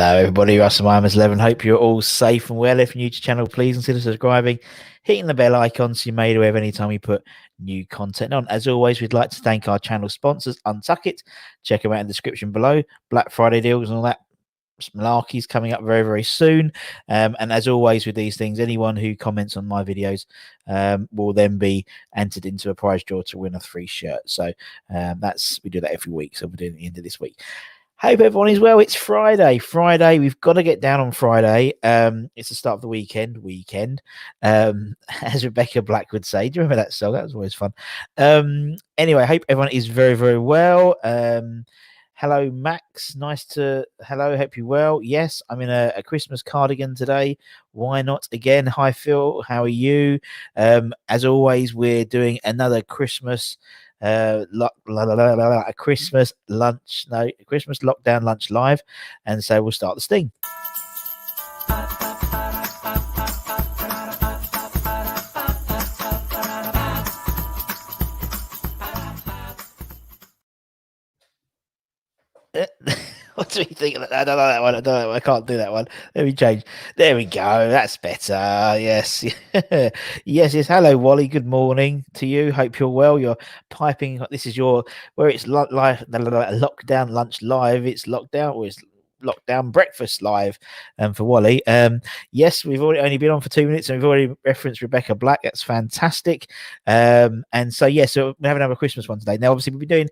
Hello, everybody. Russ and Miami's 11. Hope you're all safe and well. If you're new to the channel, please consider subscribing, hitting the bell icon so you're made aware of any time we put new content on. As always, we'd like to thank our channel sponsors, Untuck It. Check them out in the description below. Black Friday deals and all that malarkey's coming up very, very soon. And as always with these things, anyone who comments on my videos will then be entered into a prize draw to win a free shirt. So we do that every week. So we're doing it at the end of this week. Hope everyone is well. It's Friday. We've got to get down on Friday. It's the start of the weekend. As Rebecca Black would say. Do you remember that song? That was always fun. Anyway, I hope everyone is very, very well. Hello, Max. Hello, hope you're well. Yes, I'm in a Christmas cardigan today. Why not? Again, hi, Phil. How are you? As always, we're doing another Christmas Christmas lockdown lunch live, and so we'll start the sting. What do you think? I don't know that one. I can't do that one. Let me change. There we go. That's better. Yes. yes. Hello, Wally. Good morning to you. Hope you're well. You're piping. This is where it's lockdown lunch live. It's lockdown, or it's lockdown breakfast live for Wally. Yes, we've already only been on for 2 minutes and we've already referenced Rebecca Black. That's fantastic. And so so we're having a Christmas one today. Now obviously we've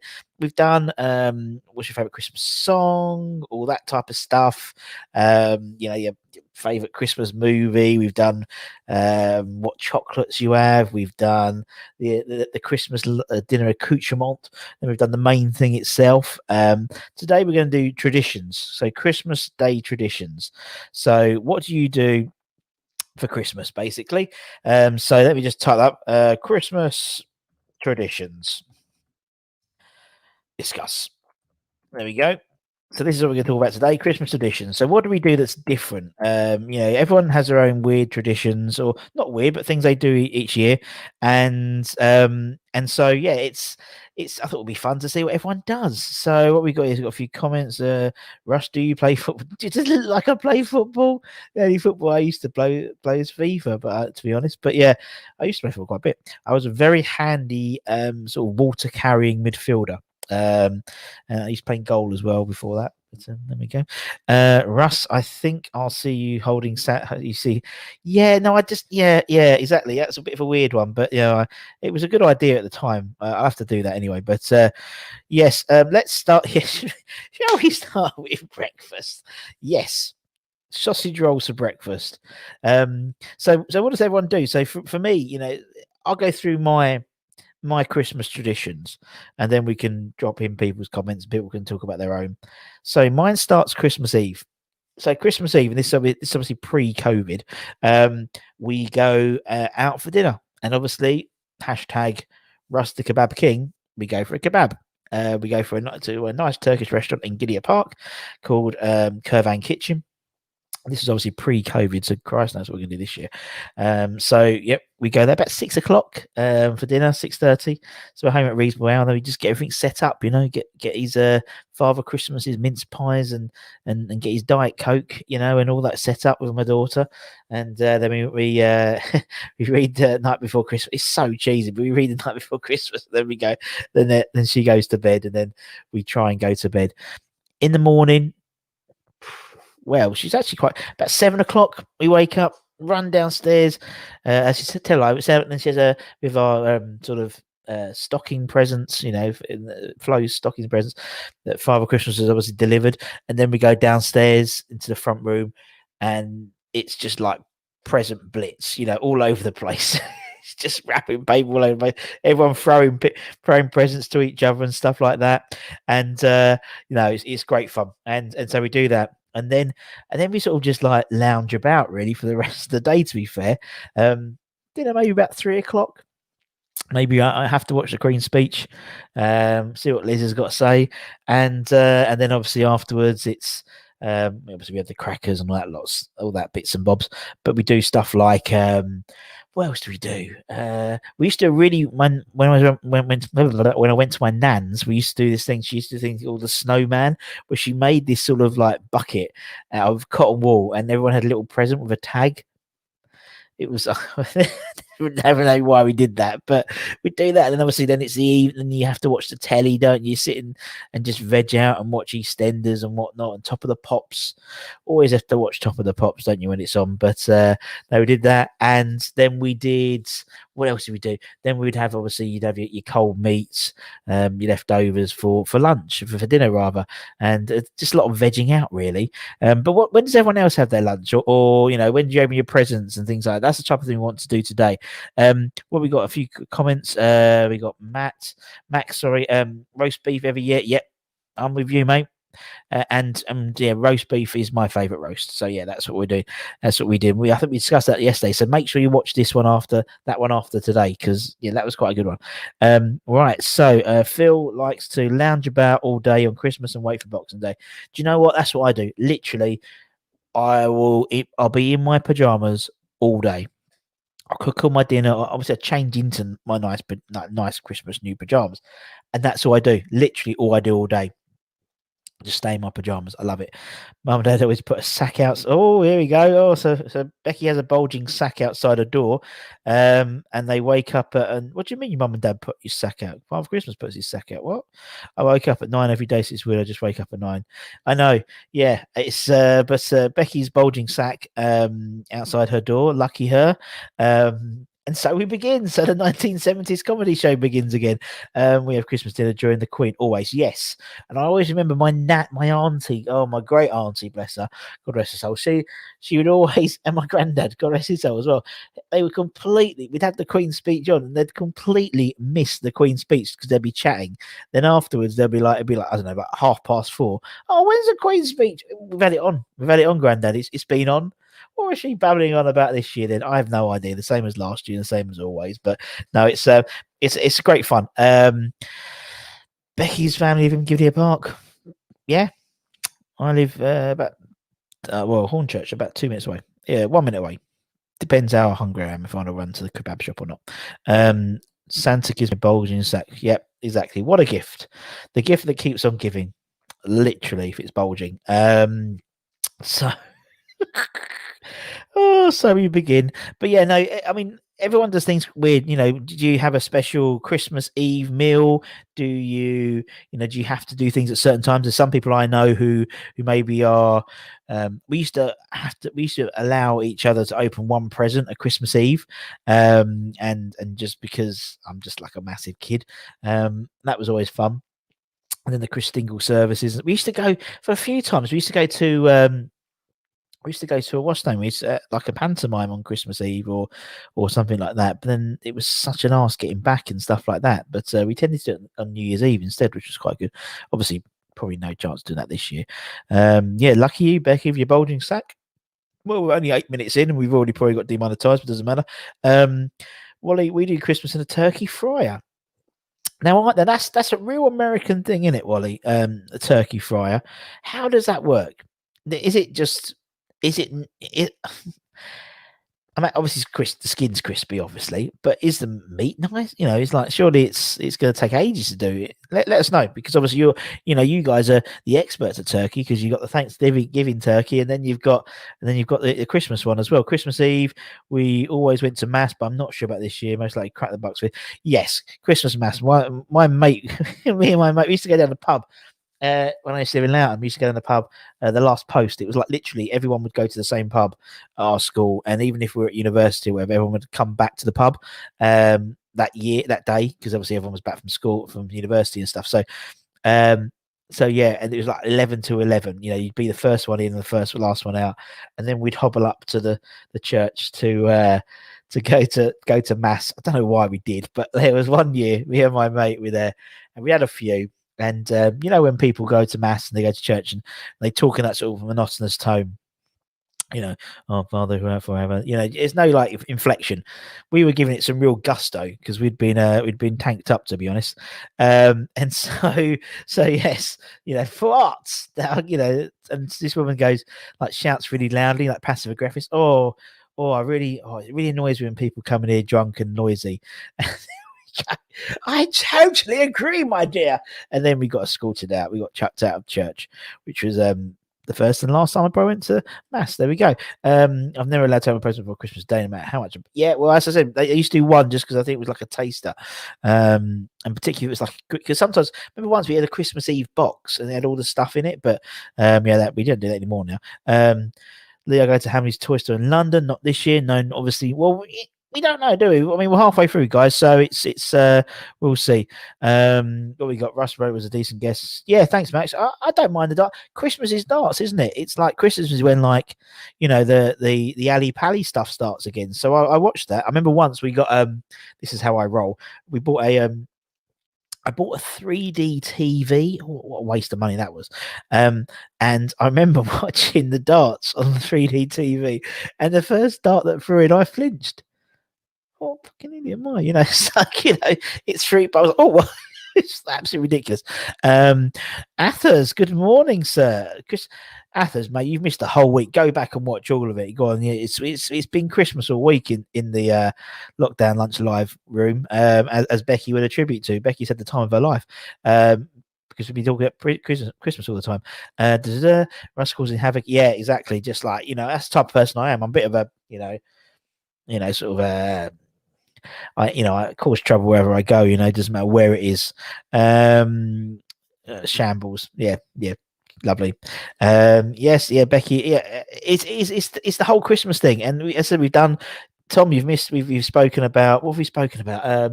done what's your favorite Christmas song, all that type of stuff. Your favorite Christmas movie. We've done what chocolates you have. We've done the Christmas dinner accoutrement, and we've done the main thing itself. Today we're going to do traditions, so Christmas Day traditions. So what do you do for Christmas, basically? So let me just type up Christmas traditions. Discuss. There we go. So this is what we're going to talk about today, Christmas traditions. So what do we do that's different? Everyone has their own weird traditions, or not weird, but things they do each year. And so it's I thought it would be fun to see what everyone does. So what we got is we've got a few comments. Russ, do you play football? Does it look like I play football? The only football I used to play is FIFA, but to be honest, but yeah, I used to play football quite a bit. I was a very handy sort of water carrying midfielder. He's playing goal as well before that. But, there we go. Russ, I think I'll see you holding you see, exactly. That's a bit of a weird one, but it was a good idea at the time. I'll have to do that anyway. But yes, let's start here. Shall we start with breakfast? Yes. Sausage rolls for breakfast. So what does everyone do? So for me, I'll go through my Christmas traditions, and then we can drop in people's comments. People can talk about their own. So mine starts Christmas Eve. So Christmas Eve, and this is obviously pre-COVID. We go out for dinner, and obviously hashtag Russ the Kebab King. We go for a kebab. We go to a nice Turkish restaurant in Gideon Park called Kervan Kitchen. This is obviously pre-COVID, so Christ knows what we're going to do this year. We go there about 6 o'clock for dinner, 6:30. So we're home at reasonable hour. Then we just get everything set up, get his Father Christmas's mince pies and get his Diet Coke, and all that set up with my daughter. And then we we read the night before Christmas. It's so cheesy, but we read the night before Christmas. Then we go. Then she goes to bed, and then we try and go to bed in the morning. Well, she's actually about 7 o'clock. We wake up, run downstairs. As she said, tell her, and then she has with our sort of stocking presents, Flo's stocking presents that Father Christmas has obviously delivered. And then we go downstairs into the front room, and it's just like present blitz, all over the place. It's just wrapping paper all over, everyone throwing presents to each other and stuff like that. And it's great fun. And so we do that. And then we sort of just like lounge about really for the rest of the day, to be fair. Dinner maybe about 3 o'clock. Maybe I have to watch the Queen's speech, see what Liz has got to say. And then obviously afterwards it's obviously we have the crackers and all that bits and bobs. But we do stuff like what else do we do? We used to really when I went to my nan's, we used to do this thing. She used to do things called the snowman, where she made this sort of like bucket out of cotton wool, and everyone had a little present with a tag. It was never know why we did that, but we do that, and then obviously then it's the evening. You have to watch the telly, don't you? Sit and just veg out and watch EastEnders and whatnot. And Top of the Pops, always have to watch Top of the Pops, don't you, when it's on? But no, we did that, and then we did. What else did we do? Then we'd have obviously you'd have your cold meats, your leftovers for lunch, for dinner rather, and just a lot of vegging out really. But when does everyone else have their lunch, or when do you open your presents and things like that? That's the type of thing we want to do today. Well, we got a few comments. We got Max, sorry. Roast beef every year. Yep, I'm with you, mate. And yeah, roast beef is my favorite roast. So yeah, that's what we're doing. That's what we did. I think we discussed that yesterday. So make sure you watch this one after that one after today, because yeah, that was quite a good one. Right. So Phil likes to lounge about all day on Christmas and wait for Boxing Day. Do you know what? That's what I do. Literally, I'll be in my pajamas all day. I'll cook all my dinner. Obviously, I change into my nice Christmas new pajamas, and that's all I do. Literally, all I do all day. Just stay in my pajamas. I love it. Mum and Dad always put a sack out. Oh, here we go. Oh, so Becky has a bulging sack outside her door, and they wake up and what do you mean your mum and dad put your sack out? Father Christmas puts his sack out. What? I wake up at 9 every day since weird. I just wake up at 9. I know. Yeah, it's but Becky's bulging sack outside her door. Lucky her. And so we begin. So the 1970s comedy show begins again. We have Christmas dinner during the Queen. Always, yes. And I always remember my auntie, my great auntie, bless her, God rest her soul. She would always, and my granddad, God rest his soul as well. They were we'd had the Queen's speech on, and they'd completely miss the Queen's speech because they'd be chatting. Then afterwards, it'd be like, I don't know, about 4:30. Oh, when's the Queen's speech? We've had it on, Granddad. It's been on. What was she babbling on about this year? Then I have no idea. The same as last year, the same as always. But no, it's great fun. Becky's family live in Gideon Park. Yeah, I live about Hornchurch, about 2 minutes away. Yeah, 1 minute away. Depends how hungry I am if I want to run to the kebab shop or not. Santa gives me bulging sack. Yep, exactly. What a gift! The gift that keeps on giving. Literally, if it's bulging. So. So we begin. But yeah, no, I mean, everyone does things weird. Did you have a special Christmas Eve meal? Do you have to do things at certain times? There's some people I know who maybe are. We used to allow each other to open one present at Christmas Eve, and just because I'm just like a massive kid, that was always fun. And then the Chris Dingle services. We used to go for a few times. We used to go to. We used to go to a what's name? We used to, like a pantomime on Christmas Eve or something like that. But then it was such an arse getting back and stuff like that. But we tended to do it on New Year's Eve instead, which was quite good. Obviously, probably no chance doing that this year. Yeah, lucky you, Becky, with your bulging sack. Well, we're only 8 minutes in, and we've already probably got demonetised, but it doesn't matter. Wally, we do Christmas in a turkey fryer. Now, that's a real American thing, isn't it, Wally? A turkey fryer. How does that work? Is it just? Is it? I mean, obviously, the skin's crispy, obviously, but is the meat nice? It's like surely it's going to take ages to do it. Let us know, because obviously you guys are the experts at turkey, because you got the Thanksgiving turkey, and then you've got the Christmas one as well. Christmas Eve, we always went to mass, but I'm not sure about this year. Most likely crack the bucks with. Yes, Christmas mass. My mate, me and my mate, we used to go down the pub. When I used to live in Loughton, we used to go in the pub. The last post, it was like literally everyone would go to the same pub at our school, and even if we were at university, where everyone would come back to the pub that day, because obviously everyone was back from school, from university and stuff. So yeah, and it was like 11 to 11. You'd be the first one in and the last one out, and then we'd hobble up to the church to go to mass. I don't know why we did, but there was one year me and my mate were there, and we had a few. And when people go to mass and they go to church and they talk in that sort of monotonous tone, oh Father who art forever, it's no like inflection. We were giving it some real gusto because we'd been tanked up, to be honest. And so yes, farts. And this woman goes, like, shouts really loudly, like passive aggressive. Oh, it really annoys me when people come in here drunk and noisy. I totally agree, my dear. And then we got escorted out. We got chucked out of church, which was the first and last time I probably went to mass. There we go. I've never allowed to have a present for Christmas Day, no matter how much. Yeah, well, as I said, I used to do one just because I think it was like a taster. And particularly it was like, because sometimes, remember once we had a Christmas Eve box and they had all the stuff in it, but that we don't do that anymore now. Leo go to Hamley's toy store in London, not this year. No, obviously. Well, we don't know, do we? I mean, we're halfway through, guys, so it's we'll see. What we got? Russ wrote was a decent guess. Yeah, thanks, Max. I don't mind the dart. Christmas is darts, isn't it? It's like Christmas is when, like, the Ali Pally stuff starts again. So I watched that. I remember once we got this is how I roll. We bought I bought a 3D TV. What a waste of money that was. And I remember watching the darts on the 3D TV, and the first dart that threw in, I flinched. What fucking idiot am I? It's like, it's free, but I was like, oh, what? It's absolutely ridiculous. Athers, good morning, sir. Chris Athers, mate, you've missed the whole week. Go back and watch all of it. Go on, yeah. It's been Christmas all week in the lockdown lunch live room, as Becky would attribute to. Becky's had the time of her life. Because we've been talking about Christmas all the time. Russ causing havoc. Yeah, exactly. Just like, that's the type of person I am. I'm a bit of a, sort of I cause trouble wherever I go. It doesn't matter where it is. Shambles. Yeah, lovely. Yes, yeah, Becky. Yeah, it's the whole Christmas thing, and as I said, we've done. Tom, we've spoken about, what have we spoken about?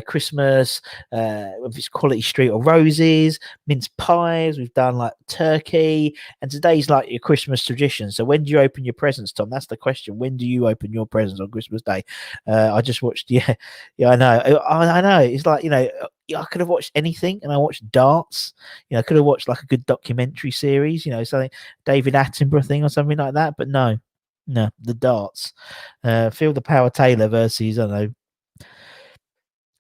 Christmas, if it's Quality Street or Roses, mince pies. We've done like turkey, and today's like your Christmas tradition. So when do you open your presents, Tom? That's the question. When do you open your presents on Christmas Day? I just watched. Yeah, I know. I know. It's like, I could have watched anything, and I watched darts. I could have watched like a good documentary series. Something David Attenborough thing or something like that. But no, the darts. Feel the Power Taylor versus, I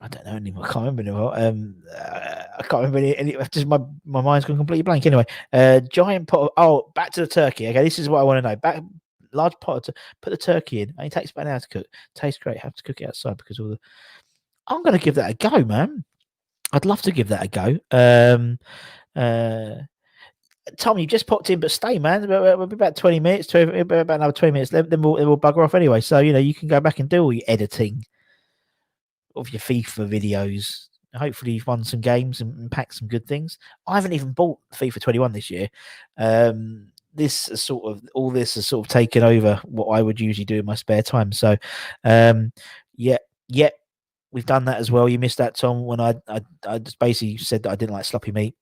don't know anymore. I can't remember anymore. I can't remember any. Just my mind's gone completely blank. Anyway, giant pot. Back to the turkey. Okay, this is what I want to know. Large pot. Put the turkey in. It takes about an hour to cook. Tastes great. Have to cook it outside because all the. I'm going to give that a go, man. I'd love to give that a go. Tom, you just popped in, but stay, man. We'll be about 20 minutes. About another 20 minutes. Then we'll bugger off anyway. So you can go back and do all your editing of your FIFA videos. Hopefully you've won some games and packed some good things. I haven't even bought FIFA 21 this year. This has sort of taken over what I would usually do in my spare time. So, yeah, we've done that as well. You missed that, Tom, when I just basically said that I didn't like sloppy meat.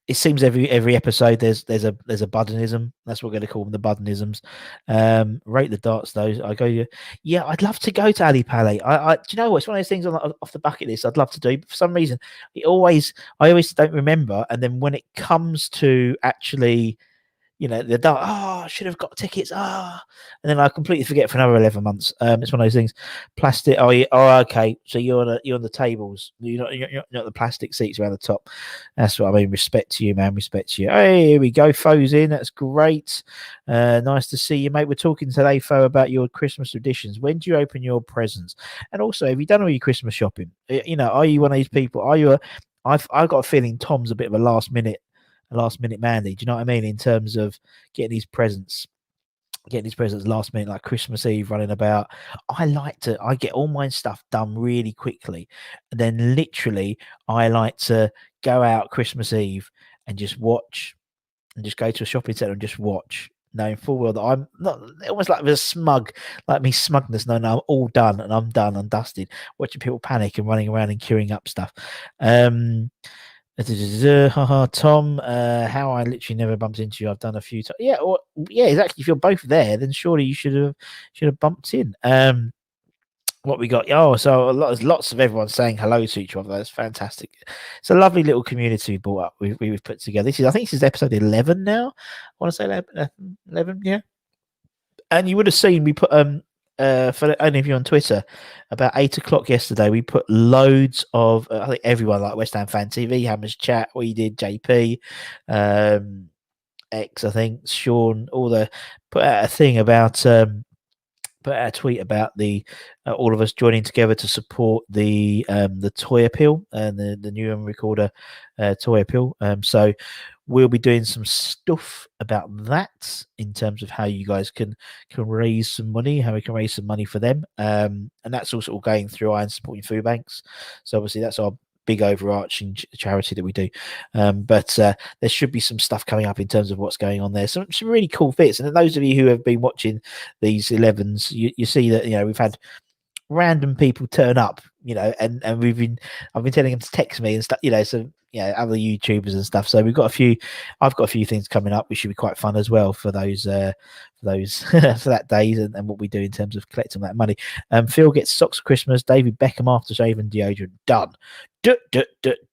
It seems every episode there's a buddenism. That's what we're going to call them, the buddenisms. Rate the darts though. I go, yeah, I'd love to go to Ali Pally. I do you know what? It's one of those things off the bucket list I'd love to do. But for some reason, I always don't remember. And then when it comes to actually, the dart, I should have got tickets. And then I completely forget for another 11 months. It's one of those things. Plastic. Okay. So you're on the tables. You're not the plastic seats around the top. That's what I mean. Respect to you, man. Respect to you. Hey, here we go. Fo's in. That's great. Nice to see you, mate. We're talking today, Fo, about your Christmas traditions. When do you open your presents? And also, have you done all your Christmas shopping? Are you one of these people? I've got a feeling Tom's a bit of a last minute Mandy. Do you know what I mean? In terms of getting these presents last minute, like Christmas Eve running about. I get all my stuff done really quickly. And then literally I like to go out Christmas Eve and just watch and just go to a shopping centre and just watch, knowing full well that I'm not, almost like there's smugness. No, I'm all done and I'm dusted, watching people panic and running around and queuing up stuff. Tom, how I literally never bumped into you. I've done a few times. Yeah, exactly. If you're both there, then surely you should have bumped in. What we got? So there's lots of everyone saying hello to each other. That's fantastic. It's a lovely little community we brought up. We've put together. I think this is episode 11 now. I want to say 11. Yeah. And you would have seen we put for any of you on Twitter, about 8 o'clock yesterday, we put loads of I think everyone, like West Ham Fan TV, Hammers Chat, we did JP, X, I think, Sean, all the put out a thing about put out a tweet about the all of us joining together to support the toy appeal and the new and recorder toy appeal. So we'll be doing some stuff about that in terms of how you guys can raise some money, how we can raise some money for them, and that's also all going through Iron Supporting Food Banks. So obviously that's our big overarching charity that we do, but there should be some stuff coming up in terms of what's going on there, some really cool bits. And those of you who have been watching these 11s, you see that we've had random people turn up, and I've been telling them to text me and stuff, so other YouTubers and stuff. So I've got a few things coming up which should be quite fun as well for those for that days and what we do in terms of collecting that money. Phil gets socks for Christmas, David Beckham aftershave and deodorant. Done.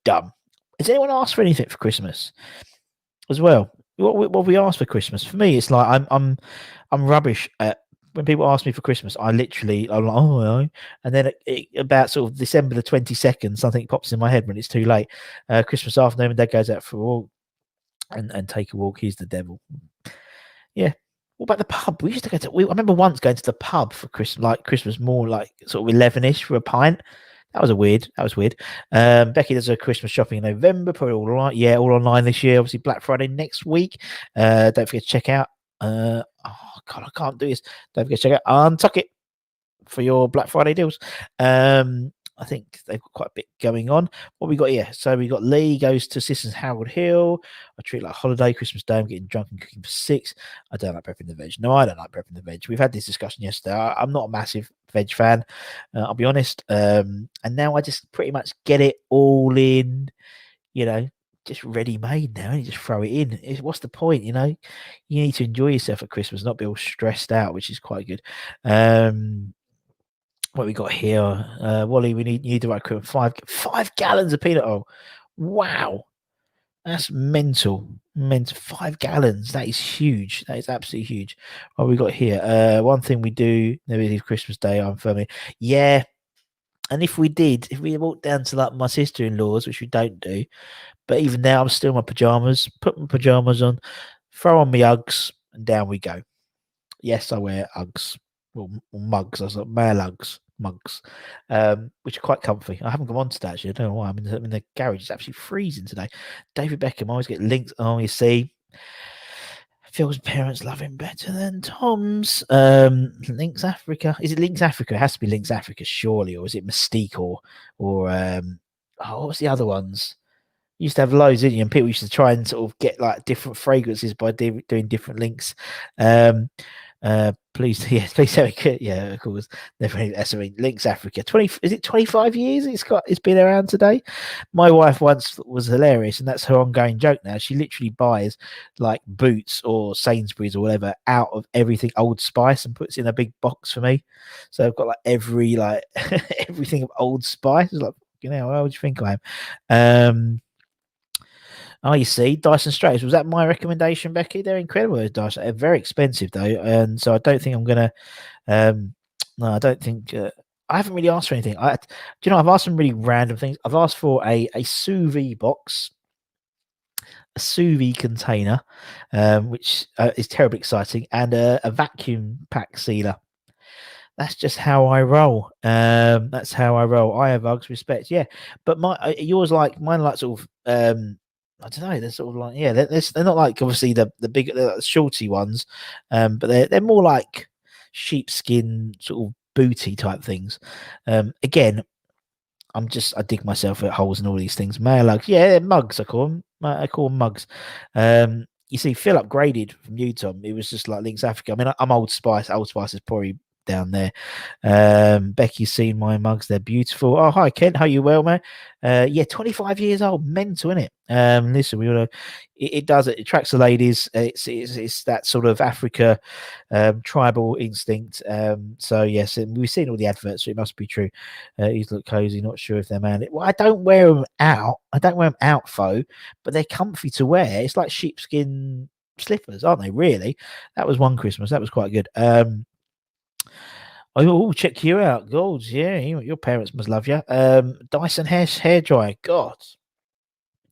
Done. Has anyone asked for anything for Christmas as well? What we asked for Christmas? For me, it's like I'm rubbish at when people ask me for Christmas. I'm like, oh, no. And then about sort of December the 22nd, something pops in my head when it's too late. Christmas afternoon, and Dad goes out for a walk and take a walk. He's the devil. Yeah. What about the pub? We used to go to. I remember once going to the pub for Christmas, more like sort of 11ish for a pint. That was weird. Becky does her Christmas shopping in November. Probably all right. Yeah, all online this year. Obviously, Black Friday next week. Don't forget to check out. Oh God, I can't do this. Don't forget to check out Untuck It for your Black Friday deals. I think they've got quite a bit going on. What we got here? So we got Lee goes to Sisters Harold Hill. I treat it like holiday, Christmas Day. I'm getting drunk and cooking for 6. I don't like prepping the veg. No, I don't like prepping the veg. We've had this discussion yesterday. I'm not a massive veg fan. I'll be honest. And now I just pretty much get it all in, just ready made now. You just throw it in. What's the point? You need to enjoy yourself at Christmas, not be all stressed out, which is quite good. What we got here, Wally? We need the right equipment. 5 gallons of peanut oil. Wow, that's mental. 5 gallons. That is huge. That is absolutely huge. What we got here? One thing we do. Maybe Christmas Day. I'm firmly. Yeah. And if we walked down to like my sister-in-law's, which we don't do, but even now I'm still in my pajamas. Put my pajamas on, throw on my Uggs, and down we go. Yes, I wear Uggs or mugs. I was like male Uggs. Mugs, which are quite comfy. I haven't gone on to that actually. I don't know why. I'm in the garage. It's absolutely freezing today. David Beckham, I always get links. Oh, you see, Phil's parents love him better than Tom's. Links Africa. Is it Links Africa? It has to be Links Africa, surely, or is it Mystique or what's the other ones? You used to have loads, didn't you? And people used to try and sort of get like different fragrances by doing different links. Please, please have it. Yeah, of course. Definitely. That's Links Africa. 25 years? It's been around today. My wife once was hilarious, and that's her ongoing joke now. She literally buys like Boots or Sainsbury's or whatever out of everything Old Spice and puts in a big box for me. So I've got like everything of Old Spice. It's like, how would you think I am? Oh, you see, Dyson Straits. Was that my recommendation, Becky? They're incredible, those Dyson. They're very expensive, though. And so I don't think I'm going to... no, I don't think... I haven't really asked for anything. I've asked some really random things. I've asked for a sous vide box, a sous vide container, which is terribly exciting, and a vacuum pack sealer. That's just how I roll. That's how I roll. I have Uggs, respect, yeah. But mine like sort of... I don't know. They're sort of like they're not like obviously the big shorty ones, but they're more like sheepskin sort of booty type things. Again, I dig myself at holes in all these things. Male Uggs, yeah, mugs. I call them. I call them mugs. You see, Phil upgraded from you, Tom. It was just like Links Africa. I mean, I'm Old Spice. Old Spice is probably down there. Becky's seen my mugs. They're beautiful. Oh, hi, Kent. How you well, man? 25 years old. Mental, isn't it? Listen, we want to. It does. It attracts the ladies. It's that sort of Africa tribal instinct. So yes, and we've seen all the adverts, so it must be true. These look cozy. Not sure if they're manly. Well, I don't wear them out. Faux, but they're comfy to wear. It's like sheepskin slippers, aren't they? Really, that was one Christmas. That was quite good. Oh, check you out, Golds. Yeah, your parents must love you. Dyson hair dryer. God,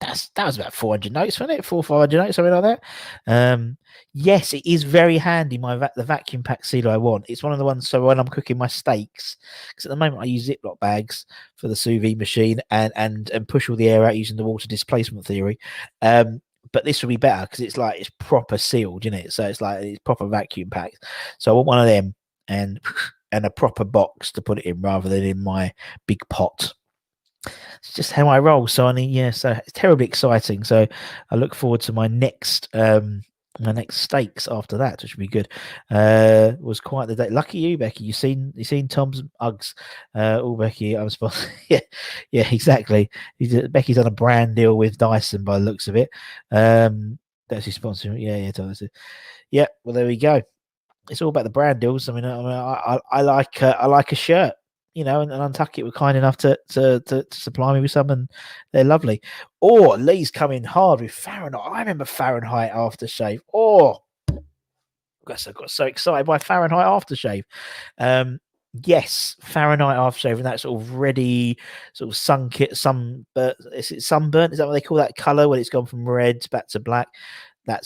that was about 400 notes, wasn't it? 400-500 notes, something like that. Yes, it is very handy. The vacuum pack sealer I want. It's one of the ones. So when I'm cooking my steaks, because at the moment I use Ziploc bags for the sous vide machine and push all the air out using the water displacement theory. But this will be better because it's proper sealed, isn't it? So it's proper vacuum packed. So I want one of them and a proper box to put it in rather than in my big pot. It's just how I roll. So so it's terribly exciting. So I look forward to my next steaks after that, which will be good. Was quite the day. Lucky you, Becky. You seen Tom's Uggs? Becky, I'm supposed. Yeah, exactly. Becky's done a brand deal with Dyson by the looks of it. That's his sponsor. Yeah, Dyson. Yeah. Well, there we go. It's all about the brand deals. I like a shirt, and Untuck were kind enough to supply me with some, and they're lovely. Or Lee's coming hard with Fahrenheit. I remember Fahrenheit aftershave. I got so excited by Fahrenheit aftershave. Yes, Fahrenheit aftershave, and that sort of ready, sort of is it sunburnt? Is that what they call that color when it's gone from red back to black? That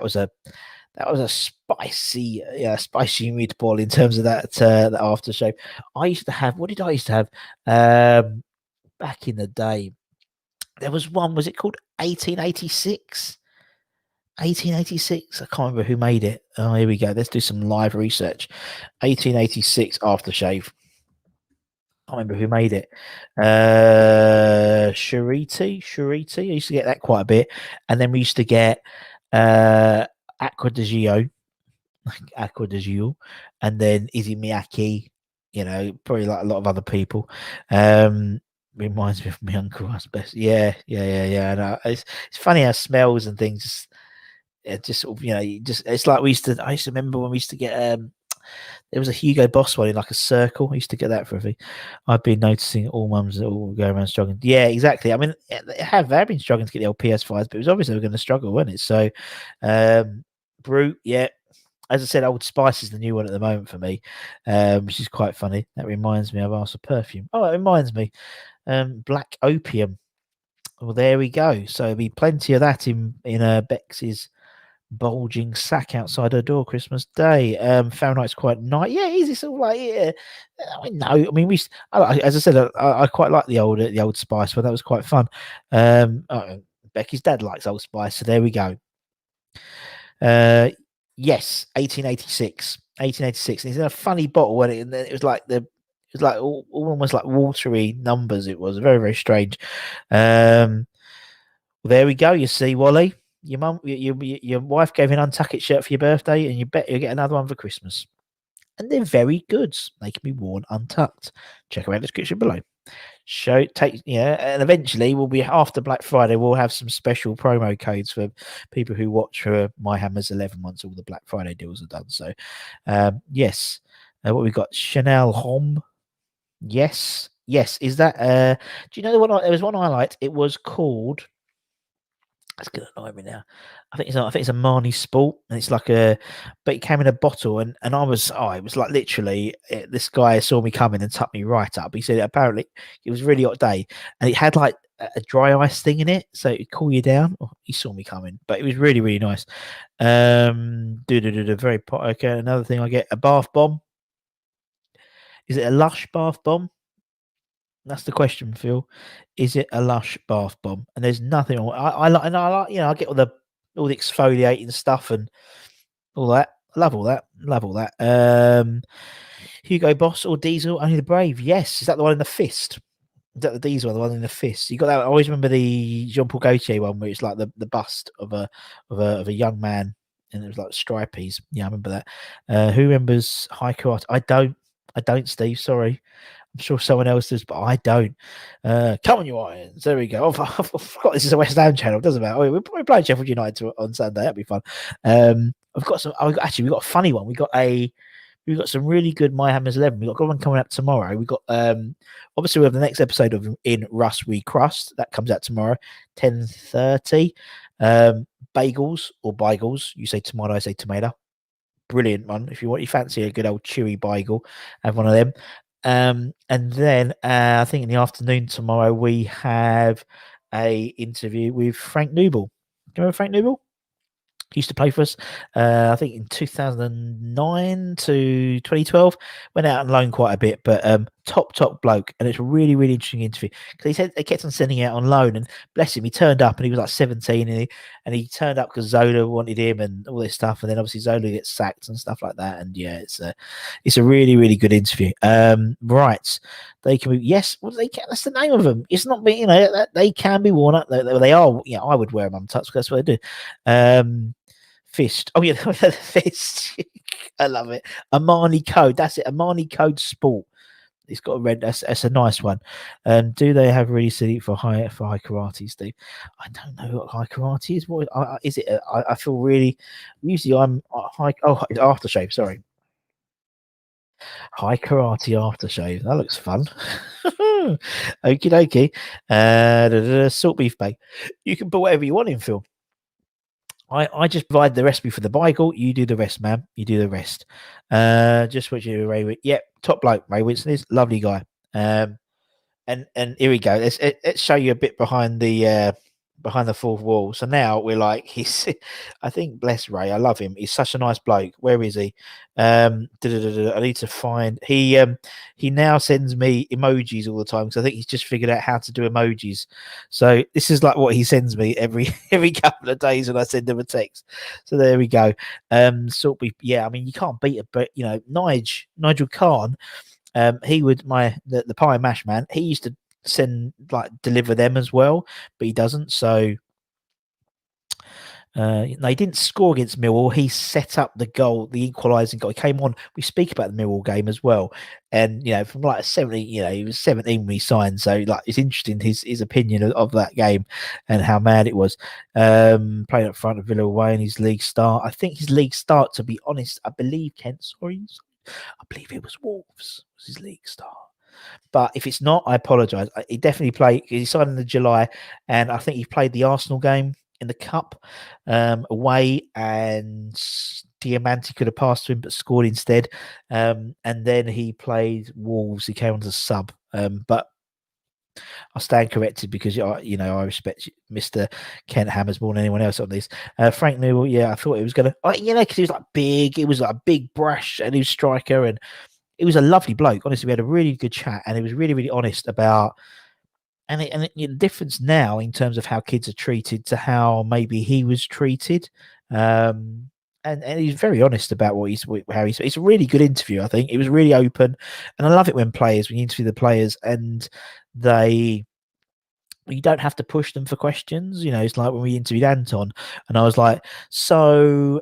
was a spicy meatball in terms of that aftershave. I used to have. What did I used to have? Back in the day, there was one. Was it called 1886? 1886. I can't remember who made it. Oh, here we go. Let's do some live research. 1886 aftershave. I can't remember who made it. Shariti. I used to get that quite a bit, and then we used to get Acqua di Gio, and then Izzy Miyake, probably like a lot of other people. Reminds me of my uncle, I suppose. Yeah. No, it's funny how smells and things just sort of, it's like I used to remember when we used to get there was a Hugo Boss one in like a circle. I used to get that for a thing. I've been noticing all mums all go around struggling. Yeah, exactly. I mean, they've been struggling to get the old PS5s, but it was obvious they were going to struggle, wasn't it? So, Brute, yeah. As I said, Old Spice is the new one at the moment for me, which is quite funny. That reminds me, I've asked for perfume. Oh, it reminds me, Black Opium. Well, there we go. So there'll be plenty of that in Bex's bulging sack outside her door Christmas Day. Fahrenheit's quite nice. Yeah, it's all like, yeah. I know. I mean, as I said, I quite like the old Spice, but that was quite fun. Becky's dad likes Old Spice, so there we go. Yes, 1886. 1886. And it's in a funny bottle, and it was like almost like watery numbers. It was very, very strange. Well, there we go. You see, Wally, your wife gave an Untucked shirt for your birthday, and you bet you'll get another one for Christmas. And they're very good. They can be worn untucked. Check out the description below. And eventually we'll be after Black Friday. We'll have some special promo codes for people who watch My Hammers 11 once all the Black Friday deals are done. So, yes, what we got? Chanel Homme. Yes. Is that? Do you know the one? There was one I liked. It was called. It's gonna annoy me now. I think it's a Marnie Sport, and it's but it came in a bottle, and it was like literally this guy saw me coming and tucked me right up. He said apparently it was a really hot day, and it had like a dry ice thing in it, so it'd cool you down. He saw me coming, but it was really, really nice. Very pot. Okay, another thing I get a bath bomb. Is it a Lush bath bomb? That's the question, Phil. Is it a Lush bath bomb? And there's nothing on. I like, I get all the exfoliating stuff and all that. Love all that. Hugo Boss or Diesel? Only the Brave. Yes. Is that the one in the fist? Is that the Diesel, the one in the fist? You got that? I always remember the Jean Paul Gaultier one, where it's like the bust of a young man, and it was like stripies. Yeah, I remember that. Who remembers High Karate? I don't, Steve. Sorry. I'm sure someone else does, but I don't. Come on, you Irons. There we go. I forgot this is a West Ham channel. Doesn't matter. We're playing Sheffield United on Sunday. That'd be fun. We've got a funny one. We've got some really good My Hammers 11. We've got one coming up tomorrow. We've got obviously we have the next episode of In Russ We Crust that comes out tomorrow, 10:30. Bagels or bagels. You say tomato, I say tomato. Brilliant one. If you fancy a good old chewy bagel, have one of them. And then I think in the afternoon tomorrow we have a interview with Frank Noble. Do you remember Frank Noble? He used to play for us, I think in 2009 to 2012. Went out on loan quite a bit, but top bloke. And it's a really, really interesting interview because he said they kept on sending out on loan. And bless him, he turned up and he was like 17 and he turned up because Zola wanted him and all this stuff. And then obviously Zola gets sacked and stuff like that. And yeah, it's a really, really good interview. Right. They can be, yes, well, they can, that's the name of them. It's not me, they can be worn up. They are, I would wear them on touch because that's what I do. Fist. Oh yeah, the fist. I love it. Armani Code. That's it. Armani Code Sport. It's got a red. That's a nice one. Do they have really silly for high karate, Steve? I don't know what high karate is. What is it? I feel really. Usually I'm high. Oh, aftershave. Sorry. High karate aftershave. That looks fun. Okie dokie. Salt beef bag. You can put whatever you want in, Phil. I just provide the recipe for the bagel. You do the rest, man. You do the rest. Just what you do, Ray. Yep, top bloke, Ray Winston is lovely guy. And here we go. Let's show you a bit behind the fourth wall. So now we're like, I think, bless Ray, I love him. He's such a nice bloke. Where is he? I need to find. He now sends me emojis all the time because I think he's just figured out how to do emojis. So this is like what he sends me every couple of days when I send him a text. So there we go. Sort of, yeah. I mean, you can't beat it, but Nigel Khan. He would the pie and mash man. He used to deliver them as well, but he doesn't. So they didn't score against Millwall. He set up the goal, the equalising goal. He came on. We speak about the Millwall game as well, and from like 70, he was 17 when he signed. So it's interesting his opinion of that game and how mad it was. Playing up front of Villa away in his league start. I think his league start, to be honest, I believe Kent. I believe it was Wolves was his league start. But if it's not, I apologise. He definitely played. He signed in the July, and I think he played the Arsenal game in the cup away, and Diamanti could have passed to him, but scored instead. And then he played Wolves. He came on as a sub. But I'll stand corrected because I respect Mr. Kent Hammers more than anyone else on this. Frank Newell, I thought it was gonna, because he was big. It was like a big brash, and he was striker, and it was a lovely bloke. Honestly, we had a really good chat, and it was really, really honest about. The difference now in terms of how kids are treated to how maybe he was treated. And he's very honest about it's a really good interview. I think it was really open, and I love it when you interview the players and you don't have to push them for questions. It's like when we interviewed Anton, and I was like, so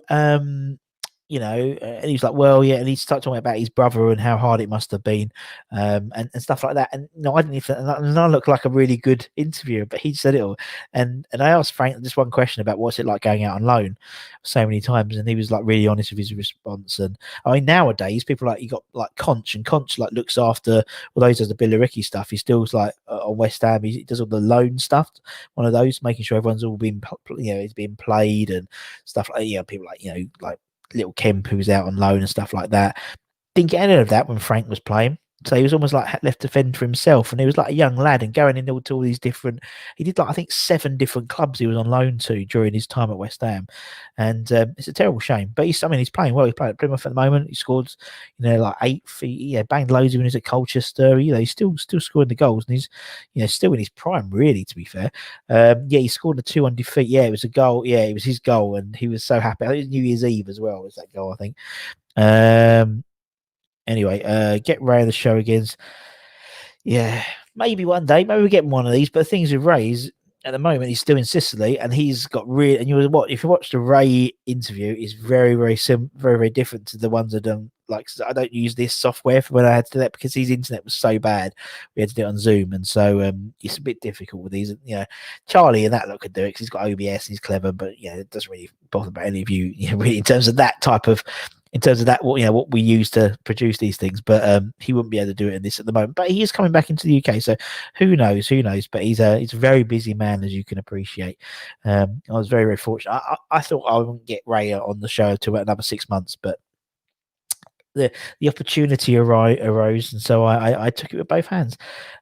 and he was like, well, yeah, and he started talking about his brother and how hard it must have been, and stuff like that. And I didn't even, and I looked like a really good interviewer, but he said it all. And I asked Frank just one question about what's it like going out on loan so many times, and he was really honest with his response. And I mean, nowadays people you got Conch, and Conch looks after, although he does the Billericay stuff, he still's on West Ham, he does all the loan stuff, one of those, making sure everyone's all being is being played and stuff people like little Kemp who was out on loan and stuff like that. Didn't get any of that when Frank was playing. So he was almost left to fend for himself, and he was like a young lad and going into all these different. He did I think 7 different clubs he was on loan to during his time at West Ham, and it's a terrible shame. But he's playing well. He's playing at Plymouth at the moment. He scored 8 feet. He banged loads when he was at Colchester. He's still scoring the goals, and he's still in his prime, really. To be fair, he scored a 2 on defeat. Yeah, it was a goal. Yeah, it was his goal, and he was so happy. I think it was New Year's Eve as well. Was that goal? I think. Anyway, get Ray on the show again. Yeah, maybe one day. Maybe we get one of these. But the things with Ray's at the moment, he's still in Sicily, and he's got real. And if you watch the Ray interview, it's very, very very, very different to the ones that done. I don't use this software for when I had to do that because his internet was so bad. We had to do it on Zoom, and so it's a bit difficult with these. Charlie and that could do it because he's got OBS and he's clever, but it doesn't really bother about any of you. Really in terms of that type of. In terms of that, what we use to produce these things, but he wouldn't be able to do it in this at the moment. But he is coming back into the UK, so who knows? But he's a very busy man, as you can appreciate. I was very, very fortunate. I thought I wouldn't get Ray on the show until another 6 months, but the opportunity arose, and so I took it with both hands.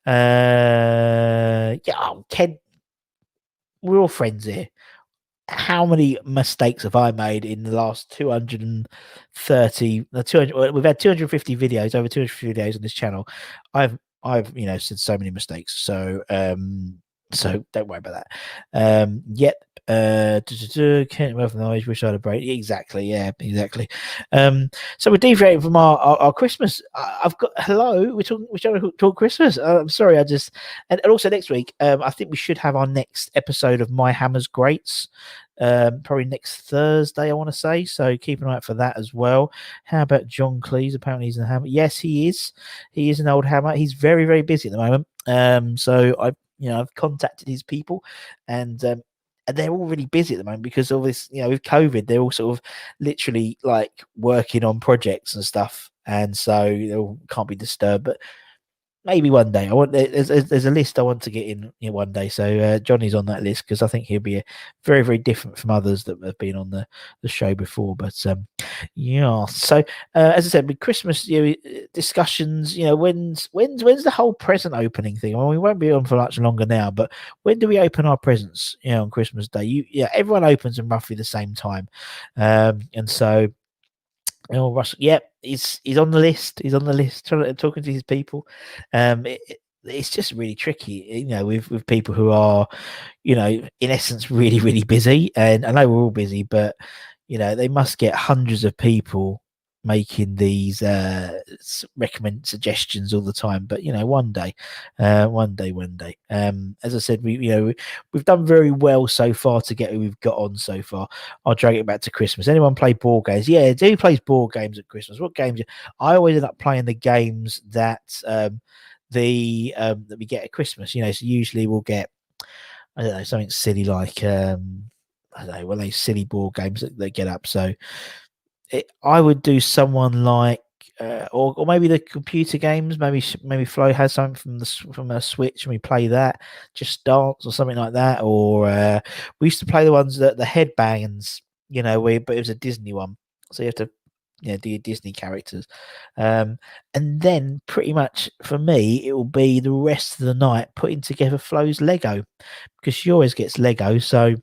Ken we're all friends here. How many mistakes have I made in the last 230, 200, we've had 250 videos, over 250 videos on this channel. I've said so many mistakes. So don't worry about that. Yep. Can't remember the noise, wish I had a break. Exactly, yeah, exactly. So we're deviating from our Christmas. I've got hello, we're trying to talk Christmas. I'm sorry, and also next week, I think we should have our next episode of My Hammer's Greats. Probably next Thursday, I want to say. So keep an eye out for that as well. How about John Cleese? Apparently he's a hammer. Yes, he is. He is an old hammer. He's very, very busy at the moment. So I've contacted his people, and they're all really busy at the moment because of this. With COVID, they're all sort of literally like working on projects and stuff, and so they all can't be disturbed. But maybe one day. There's a list I want to get in one day. So Johnny's on that list because I think he'll be very, very different from others that have been on the show before. But yeah. So as I said, with Christmas discussions, when's the whole present opening thing? Well, we won't be on for much longer now. But when do we open our presents? On Christmas Day, everyone opens them roughly the same time, and so. Oh, Russ, yep, he's on the list. He's on the list, talking to his people. It's just really tricky, with people who are, in essence, really, really busy. And I know we're all busy, but they must get hundreds of people making these recommend suggestions all the time. But one day. As I said, we've done very well so far to get who we've got on so far. I'll drag it back to Christmas. Anyone play board games? Yeah, who plays board games at Christmas? What games? I always end up playing the games that that we get at Christmas. So usually we'll get, I don't know, something silly like I don't know, well, those silly board games that get up. So I would do someone like, or maybe the computer games. Maybe Flo has something from a Switch, and we play that. Just Dance or something like that. Or we used to play the ones that the headbands. But it was a Disney one, so you have to do your Disney characters. And then pretty much for me, it will be the rest of the night putting together Flo's Lego, because she always gets Lego. So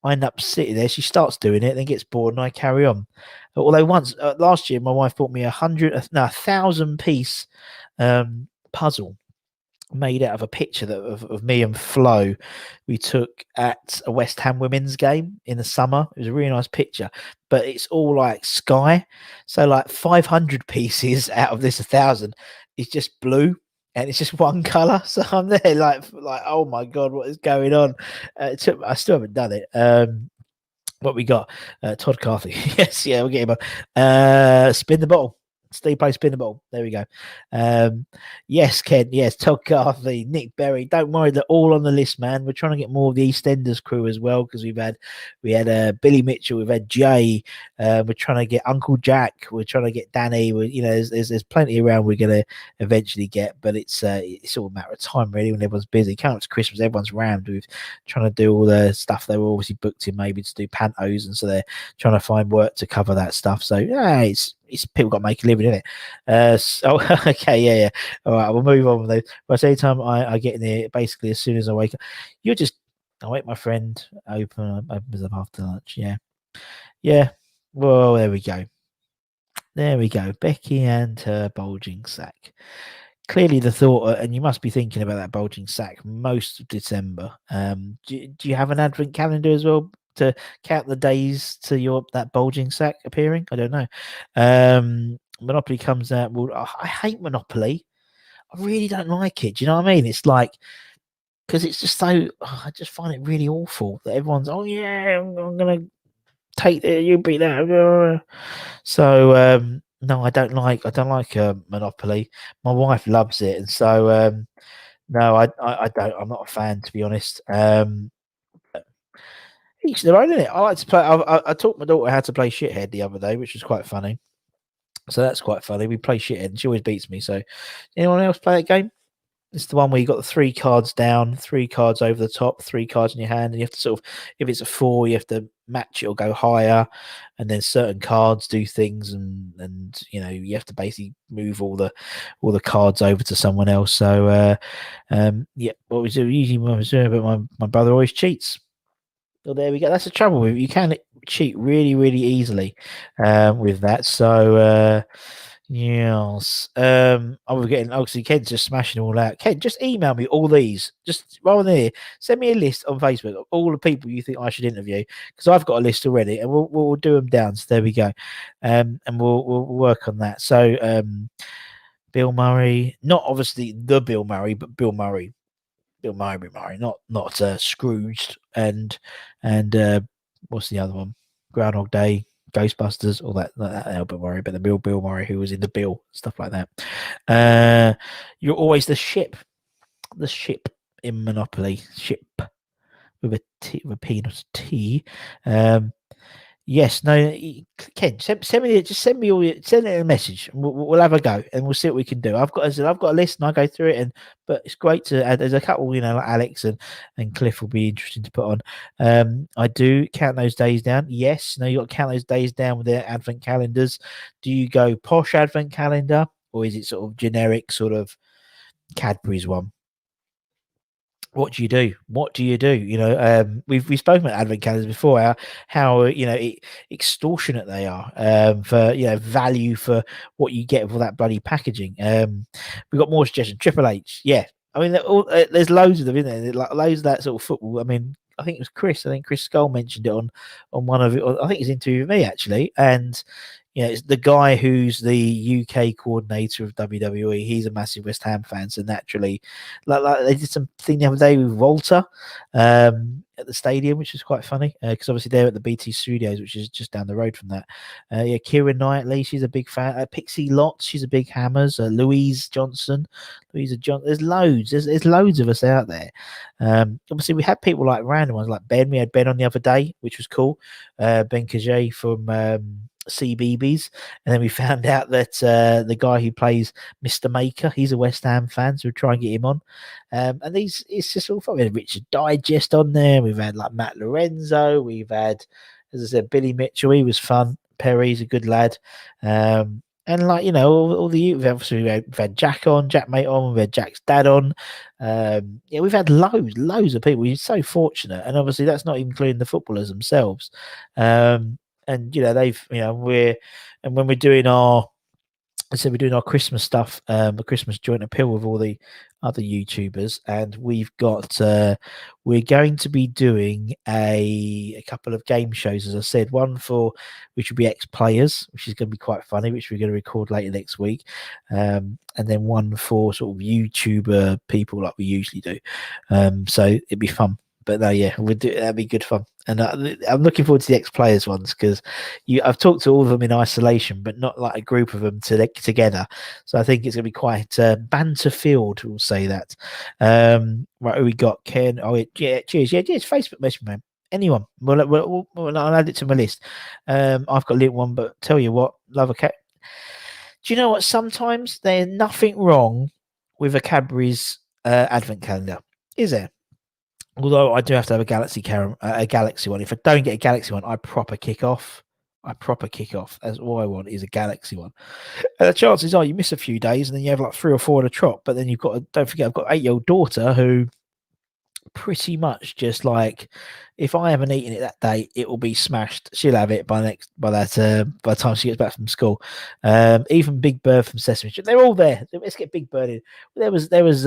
I end up sitting there. She starts doing it, then gets bored, and I carry on. Although once last year, my wife bought me 1,000-piece puzzle made out of a picture of me and Flo we took at a West Ham women's game in the summer. It was a really nice picture, but it's all like sky. So like 500 pieces out of this 1,000 is just blue. And it's just one color, so I'm there like, oh my god, what is going on? I still haven't done it. What we got? Todd Carthy. Yes, yeah, we'll get him. Spin the bottle. Steve play spin the ball. There we go. Yes, Ken. Yes, Todd Carthy, Nick Berry. Don't worry, they're all on the list, man. We're trying to get more of the EastEnders crew as well, because we had Billy Mitchell, we've had Jay. We're trying to get Uncle Jack. We're trying to get Danny. There's plenty around. We're gonna eventually get, but it's all a matter of time, really. When everyone's busy, coming up to Christmas, everyone's rammed with trying to do all the stuff they were obviously booked in, maybe to do pantos, and so they're trying to find work to cover that stuff. So yeah, it's people got to make a living, isn't it? So okay, yeah. All right, we'll move on with those. But any time I get in there, basically as soon as I wake up, I'll wait my friend opens up after lunch. Yeah. Well, there we go. Becky and her bulging sack. Clearly the thought, and you must be thinking about that bulging sack most of December. Do you have an advent calendar as well to count the days to that bulging sack appearing? I don't know. Monopoly comes out. Well, I hate Monopoly. I really don't like it. Do you know what I mean? It's like, because it's just so. I just find it really awful that everyone's. Oh yeah, I'm gonna take it. You beat that. So no, I don't like Monopoly. My wife loves it, and so no, I don't. I'm not a fan, to be honest. Each their own, innit? I like to play. I taught my daughter how to play shithead the other day, which was quite funny. So that's quite funny. We play shithead, and she always beats me. So, anyone else play that game? It's the one where you got the 3 cards down, 3 cards over the top, 3 cards in your hand, and you have to sort of, if it's a 4, you have to match it or go higher, and then certain cards do things, and you have to basically move all the cards over to someone else. So yeah, what we do usually when I was doing it, but my brother always cheats. So there we go. That's the trouble with it. You can cheat really, really easily with that. So yes. I was getting obviously Ken's just smashing all out. Ken, just email me all these. Just rather than here, send me a list on Facebook of all the people you think I should interview, because I've got a list already, and we'll do them down. So there we go. And we'll work on that. So Bill Murray, not obviously the Bill Murray, but Bill Murray. Bill Murray, not Scrooged and what's the other one? Groundhog Day, Ghostbusters, all that Bill Murray, but the Bill Murray who was in the Bill, stuff like that. You're always the ship in Monopoly, ship with a T, with a P, not a T. Yes, no, Ken, send me just send me send it a message. And we'll have a go and we'll see what we can do. I've got a list and I go through it, but it's great to add. There's a couple, like Alex and Cliff will be interesting to put on. I do count those days down. Yes, no, you got to count those days down with their advent calendars. Do you go posh advent calendar, or is it sort of generic sort of Cadbury's one? What do you do? What do you do? We've spoken about advent calendars before. How extortionate they are for value for what you get for that bloody packaging. We've got more suggestions. Triple H, yeah. I mean, there's loads of them, isn't there? Like loads of that sort of football. I mean, I think it was Chris. I think Chris Skull mentioned it on one of it. I think it's interview with me actually, and it's the guy who's the UK coordinator of WWE. He's a massive West Ham fan, so naturally, like they did something the other day with Walter at the stadium, which was quite funny because obviously they're at the BT Studios, which is just down the road from that. Yeah, Kira Knightley, she's a big fan. Pixie Lott, she's a big Hammers. Louisa Johnson. There's loads. There's loads of us out there. Obviously, we had people like random ones like Ben. We had Ben on the other day, which was cool. Ben Kajay from CBBS, and then we found out that the guy who plays Mr. Maker, he's a West Ham fan, so we'll try and get him on. And it's just all fun. We had Richard Digest on there. We've had like Matt Lorenzo. We've had, as I said, Billy Mitchell. He was fun. Perry's a good lad. And all the youth, obviously we've had Jack Mate on, we've had Jack's dad on. We've had loads of people. We're so fortunate, and obviously that's not even including the footballers themselves. And when we're doing we're doing our Christmas stuff, the Christmas joint appeal with all the other YouTubers, and we're going to be doing a couple of game shows, as I said, one which will be ex-players, which is going to be quite funny, which we're going to record later next week, and then one for sort of YouTuber people like we usually do. So it'd be fun. But no, yeah, that'd be good fun. And I'm looking forward to the ex-players ones because I've talked to all of them in isolation, but not like a group of them together. So I think it's going to be quite banter-filled, we'll say that. Right, we got Ken. Oh, yeah, cheers. Yeah, cheers. Facebook message, man. Anyone. I'll add it to my list. I've got a little one, but tell you what, love a cat. Do you know what? Sometimes there's nothing wrong with a Cadbury's advent calendar, is there? Although I do have to have a Galaxy one. If I don't get a Galaxy one, I proper kick off. That's all I want is a Galaxy one. And the chances are you miss a few days and then you have like 3 or 4 at a trot. But then don't forget, I've got an 8-year-old daughter who pretty much just like, if I haven't eaten it that day, it will be smashed. She'll have it by the time she gets back from school. Even Big Bird from Sesame Street, they're all there. Let's get Big Bird in. There was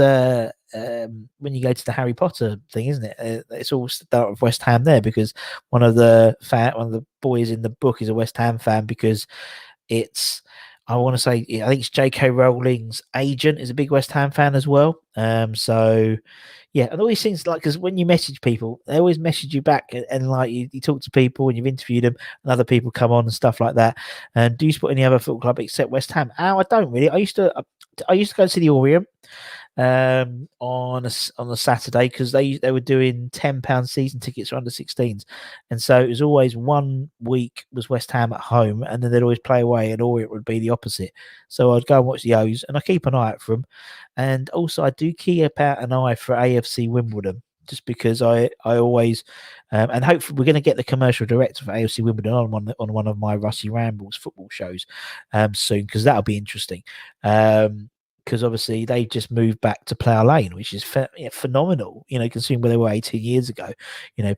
when you go to the Harry Potter thing, isn't it? It's all start of West Ham there because one of the boys in the book is a West Ham fan because it's. I want to say, I think it's J.K. Rowling's agent is a big West Ham fan as well. So yeah, and all these things, like, because when you message people, they always message you back, and like you talk to people and you've interviewed them, and other people come on and stuff like that. And do you support any other football club except West Ham? I don't really. I used to go to the Orient. on a Saturday because they were doing £10 season tickets for under 16s, and so it was always one week was West Ham at home, and then they'd always play away, and or it would be the opposite. So I'd go and watch the O's, and I keep an eye out for them, and also I do keep out an eye for AFC Wimbledon. Just because I always and hopefully we're going to get the commercial director for AFC Wimbledon on one of my Rusty Rambles football shows soon, because that'll be interesting. Because obviously they just moved back to Plough Lane, which is phenomenal, considering where they were 18 years ago,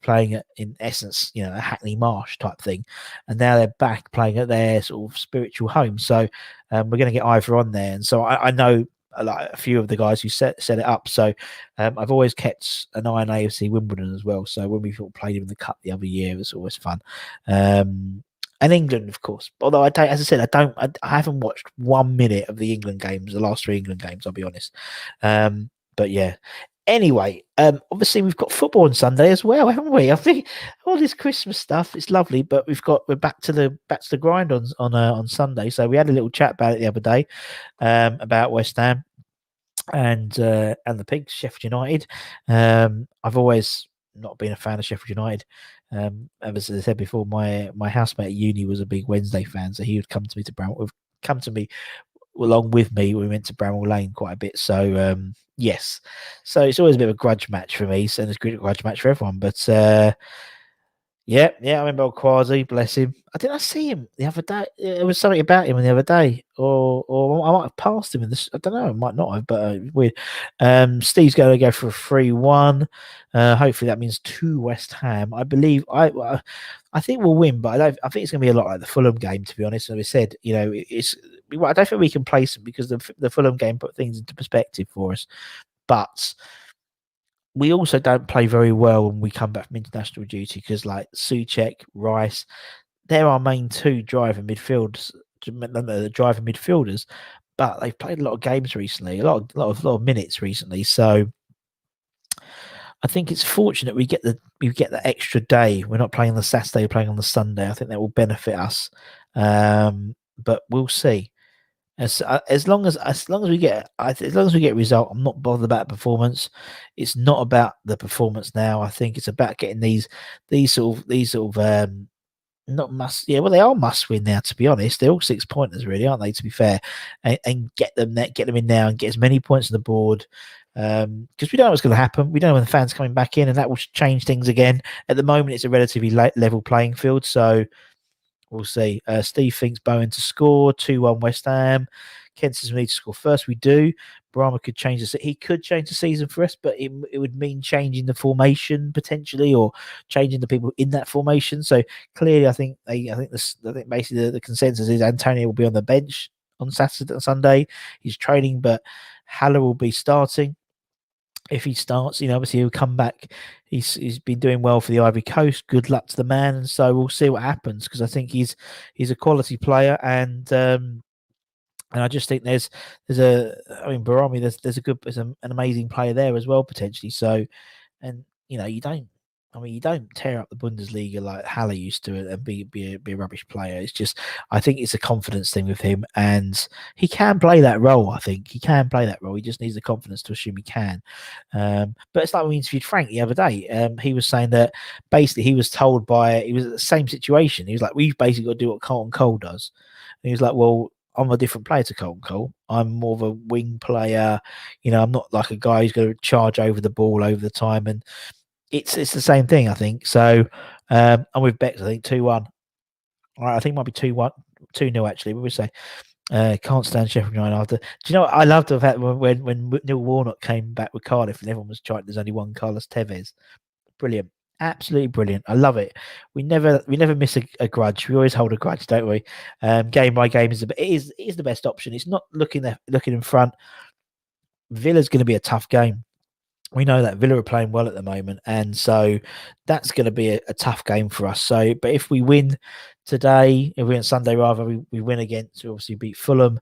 playing at, in essence, a Hackney Marsh type thing. And now they're back playing at their sort of spiritual home. So we're going to get Ivor on there. And so I know like a few of the guys who set it up. So I've always kept an eye on AFC Wimbledon as well. So when we played him in the cup the other year, it was always fun. And England, of course. Although as I said, I haven't watched 1 minute of the England games, the last 3 England games. I'll be honest. But yeah. Anyway, obviously we've got football on Sunday as well, haven't we? I think all this Christmas stuff is lovely, but we're back to the grind on Sunday. So we had a little chat about it the other day, about West Ham and the Pigs, Sheffield United. I've always not been a fan of Sheffield United. As I said before, my housemate at uni was a big Wednesday fan, so he would come to me along with me. We went to Bramall Lane quite a bit, so yes. So it's always a bit of a grudge match for me, and it's a good grudge match for everyone. But yeah, I remember old Quasi, bless him. I see him the other day. There was something about him the other day, or I might have passed him in this. I don't know, I might not have, but weird. Steve's going to go for a 3-1. Hopefully that means 2 West Ham. I believe I think we'll win, but I think it's going to be a lot like the Fulham game. To be honest, as we said, I don't think we can place them because the Fulham game put things into perspective for us, but we also don't play very well when we come back from international duty because, like, Souček, Rice, they're our main 2 driving midfielders. But they've played a lot of games recently, a lot of minutes recently. So I think it's fortunate we get that extra day. We're not playing on the Saturday, we're playing on the Sunday. I think that will benefit us. But we'll see. As long as we get a result, I'm not bothered about performance. It's not about the performance now. I think it's about getting these sort of not must, yeah, well, they are must win now, to be honest. They're all 6-pointers, really, aren't they, to be fair? And get them in now and get as many points on the board, because we don't know what's going to happen. We don't know when the fans coming back in, and that will change things again. At the moment, it's a relatively level playing field, so we'll see. Steve thinks Bowen to score 2-1 West Ham. Ken says we need to score first. We do. Brahma could change he could change the season for us, but it would mean changing the formation potentially, or changing the people in that formation. So clearly, I think basically the consensus is Antonio will be on the bench on Saturday and Sunday. He's training, but Haller will be starting. If he starts, obviously he'll come back. He's been doing well for the Ivory Coast. Good luck to the man, and so we'll see what happens, because I think he's a quality player, and I just think there's Barami, there's an amazing player there as well potentially. So, and you don't tear up the Bundesliga like Haller used to and be a rubbish player. It's just, I think it's a confidence thing with him, and he can play that role. I think he can play that role. He just needs the confidence to assume he can. But it's like when we interviewed Frank the other day. He was saying that basically he was told he was in the same situation. He was like, we've basically got to do what Carlton Cole does. And he was like, well, I'm a different player to Carlton Cole. I'm more of a wing player. I'm not like a guy who's going to charge over the ball over the time. And it's the same thing, I think. So I'm with Bex, I think 2-1. All right, I think it might be 2-1, 2-0 actually. We would say can't stand Sheffield United after. Do you know what I loved the fact when Neil Warnock came back with Cardiff and everyone was trying, there's only one Carlos Tevez. Brilliant. Absolutely brilliant. I love it. We never miss a grudge. We always hold a grudge, don't we? Game by game it is the best option. It's not looking in front. Villa's going to be a tough game. We know that Villa are playing well at the moment, and so that's going to be a tough game for us. So, but if we win today, if we win Sunday rather, we win against, we obviously beat Fulham.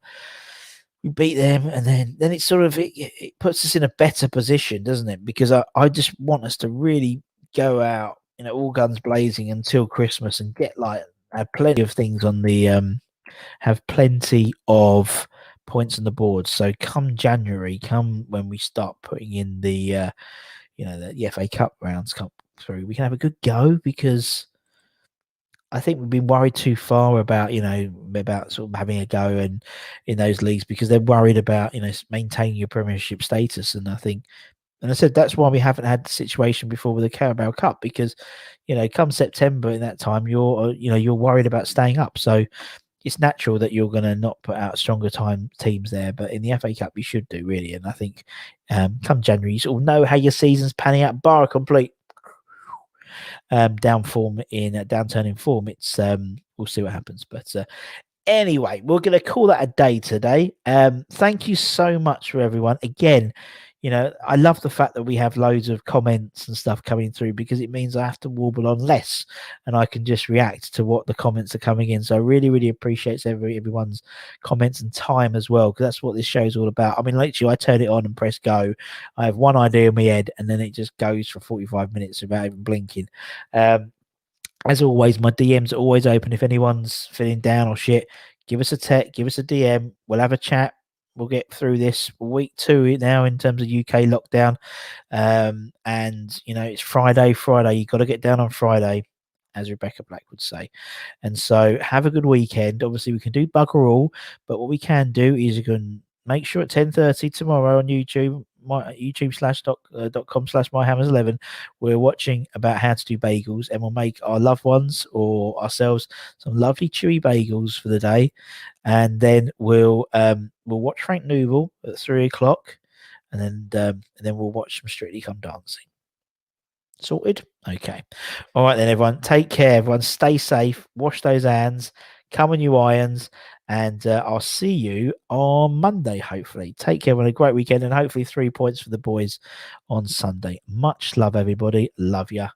We beat them, and then it's sort of it puts us in a better position, doesn't it? Because I just want us to really go out, all guns blazing until Christmas, and have plenty of things on the have plenty of points on the board. So come January, come when we start putting in the the FA Cup rounds come through, we can have a good go, because I think we've been worried too far about about sort of having a go and in those leagues, because they're worried about maintaining your Premiership status. And I think, and I said that's why we haven't had the situation before with the Carabao Cup, because come September in that time you're worried about staying up. So it's natural that you're going to not put out stronger teams there, but in the FA Cup you should do, really. And I think come January you sort of know how your season's panning out, bar a complete downturn in form. It's we'll see what happens, but anyway, we're going to call that a day today. Thank you so much for everyone again. I love the fact that we have loads of comments and stuff coming through, because it means I have to warble on less and I can just react to what the comments are coming in. So I really, really appreciate everyone's comments and time as well, because that's what this show is all about. I mean, literally, I turn it on and press go. I have one idea in my head and then it just goes for 45 minutes without even blinking. As always, my DMs are always open. If anyone's feeling down or shit, give us a text, give us a DM. We'll have a chat. We'll get through this week 2 now in terms of UK lockdown. And, it's Friday. You got to get down on Friday, as Rebecca Black would say. And so have a good weekend. Obviously, we can do bugger all, but what we can do is you can make sure at 10:30 tomorrow on YouTube, my youtube.com/myhammers11, we're watching about how to do bagels, and we'll make our loved ones or ourselves some lovely chewy bagels for the day. And then we'll watch Frank Nouvel at 3 o'clock, and then we'll watch some Strictly Come Dancing. Sorted? Okay. All right then, everyone. Take care, everyone. Stay safe. Wash those hands. Come on, you irons. And I'll see you on Monday, hopefully. Take care. Have a great weekend, and hopefully 3 points for the boys on Sunday. Much love, everybody. Love ya.